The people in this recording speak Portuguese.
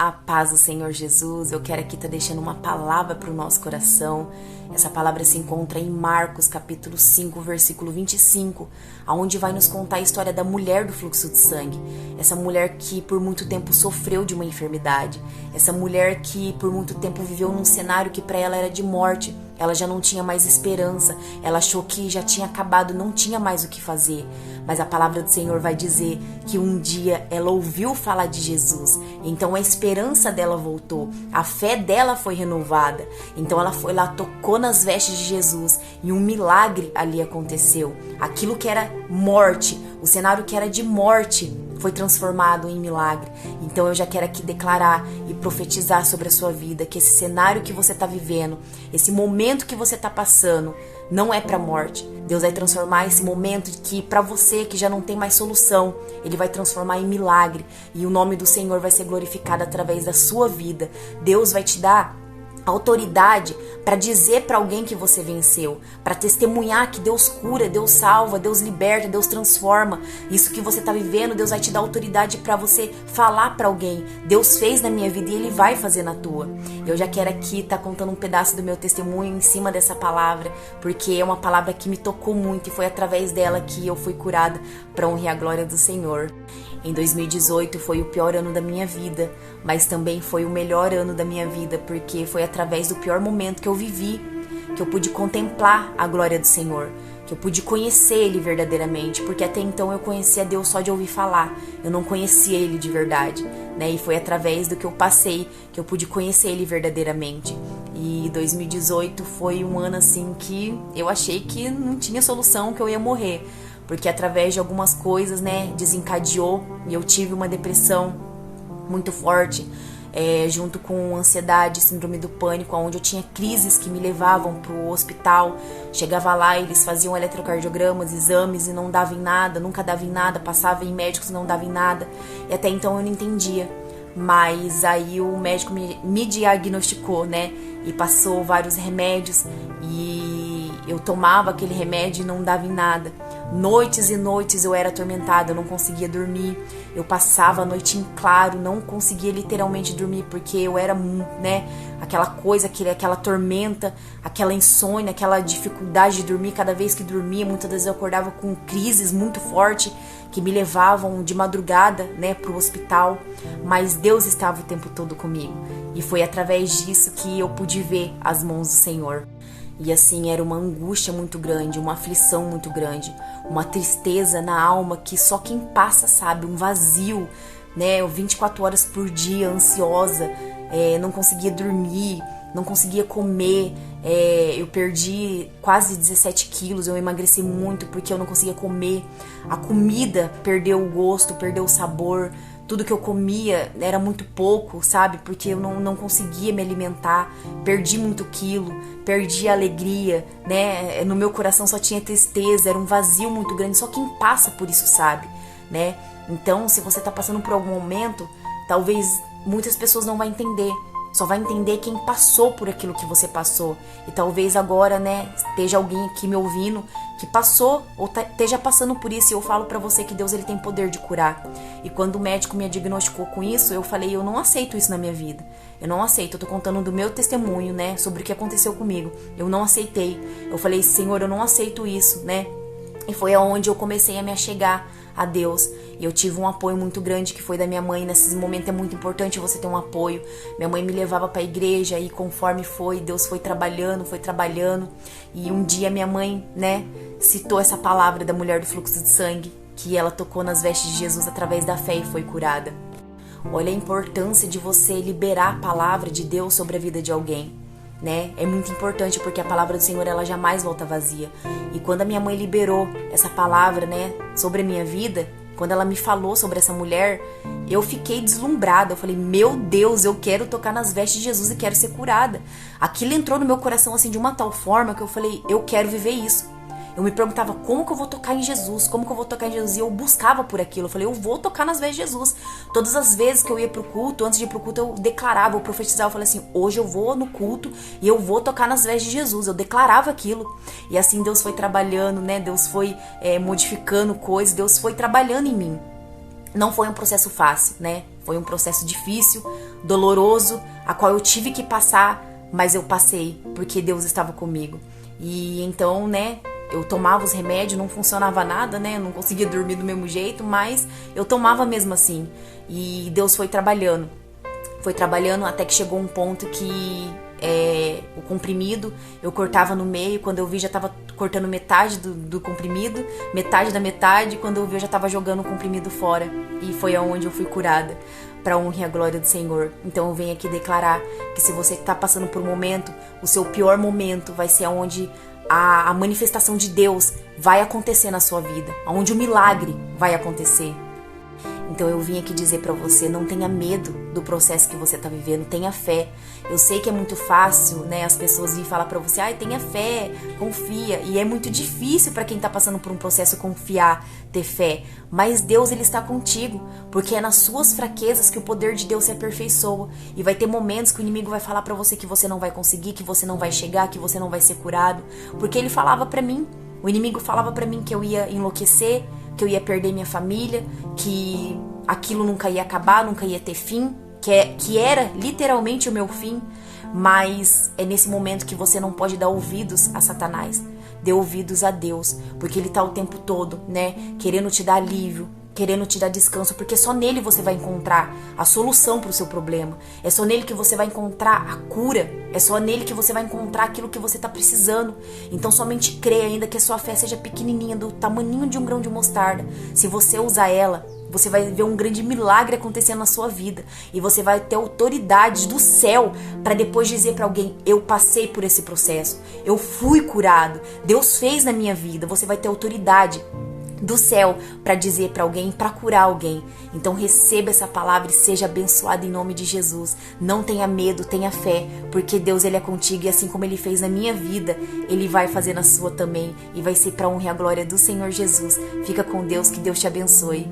A paz do Senhor Jesus, eu quero aqui estar deixando uma palavra para o nosso coração. Essa palavra se encontra em Marcos, capítulo 5, versículo 25, onde vai nos contar a história da mulher do fluxo de sangue. Essa mulher que por muito tempo sofreu de uma enfermidade. Essa mulher que por muito tempo viveu num cenário que para ela era de morte. Ela já não tinha mais esperança, ela achou que já tinha acabado, não tinha mais o que fazer. Mas a palavra do Senhor vai dizer que um dia ela ouviu falar de Jesus. Então a esperança dela voltou, a fé dela foi renovada. Então ela foi lá, tocou nas vestes de Jesus e um milagre ali aconteceu. Aquilo que era morte, o cenário que era de morte, foi transformado em milagre. Então eu já quero aqui declarar e profetizar sobre a sua vida que esse cenário que você está vivendo, esse momento que você está passando, não é para morte. Deus vai transformar esse momento que para você que já não tem mais solução, Ele vai transformar em milagre. E o nome do Senhor vai ser glorificado através da sua vida. Deus vai te dar autoridade para dizer para alguém que você venceu, para testemunhar que Deus cura, Deus salva, Deus liberta, Deus transforma. Isso que você está vivendo, Deus vai te dar autoridade para você falar para alguém. Deus fez na minha vida e Ele vai fazer na tua. Eu já quero aqui estar contando um pedaço do meu testemunho em cima dessa palavra, porque é uma palavra que me tocou muito e foi através dela que eu fui curada para honrar a glória do Senhor. Em 2018 foi o pior ano da minha vida, mas também foi o melhor ano da minha vida, porque foi através do pior momento que eu vivi, que eu pude contemplar a glória do Senhor, que eu pude conhecer Ele verdadeiramente, porque até então eu conhecia Deus só de ouvir falar, eu não conhecia Ele de verdade, né? E foi através do que eu passei que eu pude conhecer Ele verdadeiramente. E 2018 foi um ano assim que eu achei que não tinha solução, que eu ia morrer. Porque através de algumas coisas, né, desencadeou e eu tive uma depressão muito forte, junto com ansiedade, síndrome do pânico, onde eu tinha crises que me levavam para o hospital. Chegava lá, eles faziam eletrocardiogramas, exames e não dava em nada, nunca dava em nada, passava em médicos e não dava em nada. E até então eu não entendia. Mas aí o médico me diagnosticou, né, e passou vários remédios e eu tomava aquele remédio e não dava em nada. Noites e noites eu era atormentada, eu não conseguia dormir, eu passava a noite em claro, não conseguia literalmente dormir, porque eu era, né, aquela coisa, aquela tormenta, aquela insônia, aquela dificuldade de dormir. Cada vez que dormia, muitas vezes eu acordava com crises muito fortes, que me levavam de madrugada, né, para o hospital, mas Deus estava o tempo todo comigo, e foi através disso que eu pude ver as mãos do Senhor. E assim, era uma angústia muito grande, uma aflição muito grande, uma tristeza na alma que só quem passa sabe, um vazio, né? Eu 24 horas por dia, ansiosa, não conseguia dormir, não conseguia comer, eu perdi quase 17 quilos, eu emagreci muito porque eu não conseguia comer, a comida perdeu o gosto, perdeu o sabor, tudo que eu comia era muito pouco, sabe? Porque eu não conseguia me alimentar, perdi muito quilo, perdi a alegria, né? No meu coração só tinha tristeza, era um vazio muito grande, só quem passa por isso sabe, né? Então, se você tá passando por algum momento, talvez muitas pessoas não vão entender, só vai entender quem passou por aquilo que você passou. E talvez agora, né, esteja alguém aqui me ouvindo que passou ou esteja passando por isso, e eu falo pra você que Deus, ele tem poder de curar. E quando o médico me diagnosticou com isso, eu falei, eu não aceito isso na minha vida. Eu não aceito, eu tô contando do meu testemunho, né, sobre o que aconteceu comigo. Eu não aceitei. Eu falei, Senhor, eu não aceito isso, né? E foi aonde eu comecei a me achegar a Deus. E eu tive um apoio muito grande que foi da minha mãe. Nesses momentos é muito importante você ter um apoio. Minha mãe me levava para a igreja e conforme foi, Deus foi trabalhando. E um dia minha mãe, né, citou essa palavra da mulher do fluxo de sangue, que ela tocou nas vestes de Jesus através da fé e foi curada. Olha a importância de você liberar a palavra de Deus sobre a vida de alguém, né? É muito importante porque a palavra do Senhor, ela jamais volta vazia. E quando a minha mãe liberou essa palavra, né, sobre a minha vida, quando ela me falou sobre essa mulher, eu fiquei deslumbrada. Eu falei, meu Deus, eu quero tocar nas vestes de Jesus e quero ser curada. Aquilo entrou no meu coração assim de uma tal forma que eu falei, eu quero viver isso. Eu me perguntava, como que eu vou tocar em Jesus? Como que eu vou tocar em Jesus? E eu buscava por aquilo. Eu falei, eu vou tocar nas vestes de Jesus. Todas as vezes que eu ia pro culto, antes de ir pro culto, eu declarava, eu profetizava. Eu falei assim, hoje eu vou no culto e eu vou tocar nas vestes de Jesus. Eu declarava aquilo. E assim Deus foi trabalhando, né? Deus foi modificando coisas. Deus foi trabalhando em mim. Não foi um processo fácil, né? Foi um processo difícil, doloroso, a qual eu tive que passar, mas eu passei, porque Deus estava comigo. E então, né, eu tomava os remédios, não funcionava nada, né? Eu não conseguia dormir do mesmo jeito, mas eu tomava mesmo assim. E Deus foi trabalhando. Foi trabalhando até que chegou um ponto que o comprimido eu cortava no meio. Quando eu vi, já estava cortando metade do comprimido, metade da metade. Quando eu vi, eu já estava jogando o comprimido fora. E foi aonde eu fui curada, para a honra e a glória do Senhor. Então eu venho aqui declarar que se você está passando por um momento, o seu pior momento vai ser aonde a manifestação de Deus vai acontecer na sua vida, aonde o milagre vai acontecer. Então eu vim aqui dizer pra você, não tenha medo do processo que você tá vivendo, tenha fé. Eu sei que é muito fácil, né, as pessoas virem falar pra você, tenha fé, confia. E é muito difícil pra quem tá passando por um processo confiar, ter fé. Mas Deus, Ele está contigo, porque é nas suas fraquezas que o poder de Deus se aperfeiçoa. E vai ter momentos que o inimigo vai falar pra você que você não vai conseguir, que você não vai chegar, que você não vai ser curado. Porque ele falava pra mim, o inimigo falava pra mim que eu ia enlouquecer, que eu ia perder minha família, que aquilo nunca ia acabar, nunca ia ter fim, que era literalmente o meu fim. Mas é nesse momento que você não pode dar ouvidos a Satanás. Dê ouvidos a Deus, porque Ele tá o tempo todo, né, querendo te dar alívio, querendo te dar descanso, porque só nele você vai encontrar a solução para o seu problema. É só nele que você vai encontrar a cura. É só nele que você vai encontrar aquilo que você está precisando. Então somente crê, ainda que a sua fé seja pequenininha, do tamaninho de um grão de mostarda. Se você usar ela, você vai ver um grande milagre acontecendo na sua vida. E você vai ter autoridade do céu para depois dizer para alguém, eu passei por esse processo, eu fui curado, Deus fez na minha vida. Você vai ter autoridade do céu para dizer para alguém, para curar alguém. Então receba essa palavra e seja abençoado em nome de Jesus. Não tenha medo, tenha fé, porque Deus, Ele é contigo, e assim como Ele fez na minha vida, Ele vai fazer na sua também, e vai ser para honra e a glória do Senhor Jesus. Fica com Deus, que Deus te abençoe.